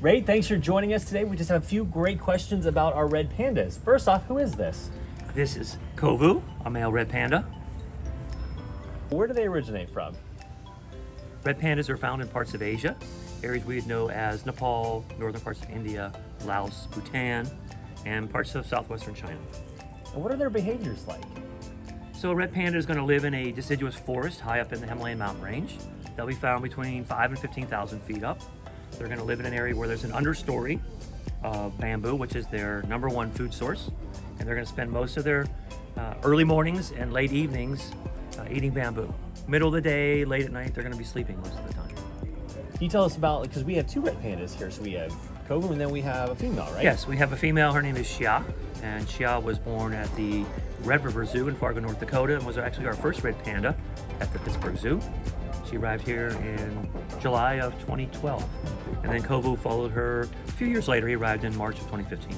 Ray, thanks for joining us today. We just have a few great questions about our red pandas. First off, who is this? This is Kovu, a male red panda. Where do they originate from? Red pandas are found in parts of Asia, areas we know as Nepal, northern parts of India, Laos, Bhutan, and parts of southwestern China. And what are their behaviors like? So a red panda is going to live in a deciduous forest high up in the Himalayan mountain range. They'll be found between 5,000 and 15,000 feet up. They're going to live in an area where there's an understory of bamboo, which is their #1 food source. And they're going to spend most of their early mornings and late evenings eating bamboo. Middle of the day, late at night, they're going to be sleeping most of the time. Can you tell us about, because we have two red pandas here, so we have Kovu and then we have a female, right? Yes, we have a female. Her name is Xia, and Xia was born at the Red River Zoo in Fargo, North Dakota, and was actually our first red panda at the Pittsburgh Zoo. She arrived here in July of 2012, and then Kovu followed her a few years later. He arrived in March of 2015.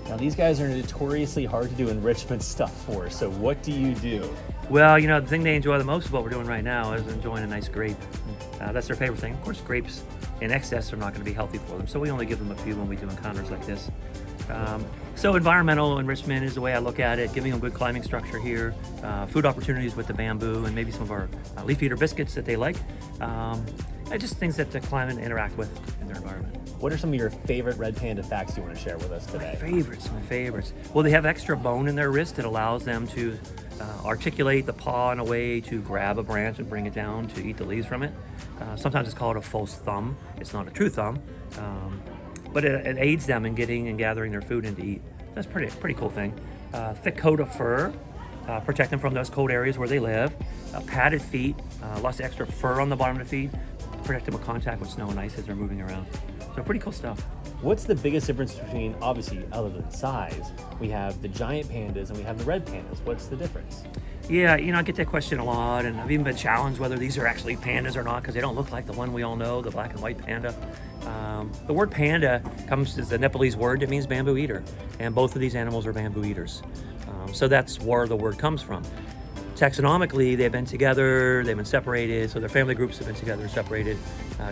Now these guys are notoriously hard to do enrichment stuff for, so what do you do? Well, you know, the thing they enjoy the most of what we're doing right now is enjoying a nice grape. That's their favorite thing. Of course, grapes in excess are not going to be healthy for them, so we only give them a few when we do encounters like this. So environmental enrichment is the way I look at it, giving them good climbing structure here, food opportunities with the bamboo, and maybe some of our leaf eater biscuits that they like. Just things that to climb and interact with in their environment. What are some of your favorite red panda facts you want to share with us today? My favorites. Well, they have extra bone in their wrist that allows them to articulate the paw in a way to grab a branch and bring it down to eat the leaves from it. Sometimes it's called a false thumb. It's not a true thumb, but it aids them in getting and gathering their food in to eat. That's pretty cool thing. Thick coat of fur, protect them from those cold areas where they live. Padded feet, lots of extra fur on the bottom of the feet, protect them with contact with snow and ice as they're moving around. So pretty cool stuff. What's the biggest difference between, obviously, other than size, we have the giant pandas and we have the red pandas. What's the difference? Yeah, you know, I get that question a lot, and I've even been challenged whether these are actually pandas or not because they don't look like the one we all know, the black and white panda. The word panda comes as a Nepalese word that means bamboo eater, and both of these animals are bamboo eaters. So that's where the word comes from. Taxonomically, they've been together, they've been separated, so their family groups have been together and separated.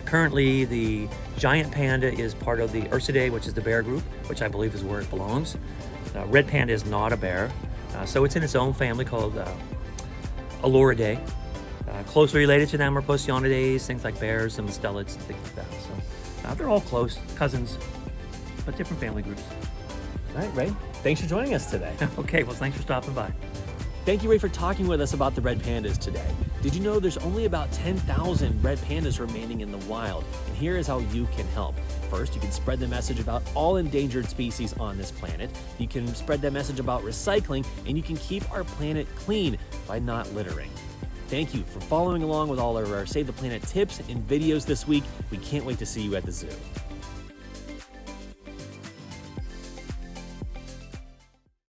Currently, the giant panda is part of the Ursidae, which is the bear group, which I believe is where it belongs. Red panda is not a bear, so it's in its own family called Aloridae. Closely related to them are Posionidae, things like bears and mustelids and things like that. So they're all close cousins, but different family groups. All right, Ray, thanks for joining us today. Okay, well, thanks for stopping by. Thank you, Ray, for talking with us about the red pandas today. Did you know there's only about 10,000 red pandas remaining in the wild? And here is how you can help. First, you can spread the message about all endangered species on this planet. You can spread the message about recycling, and you can keep our planet clean by not littering. Thank you for following along with all of our Save the Planet tips and videos this week. We can't wait to see you at the zoo.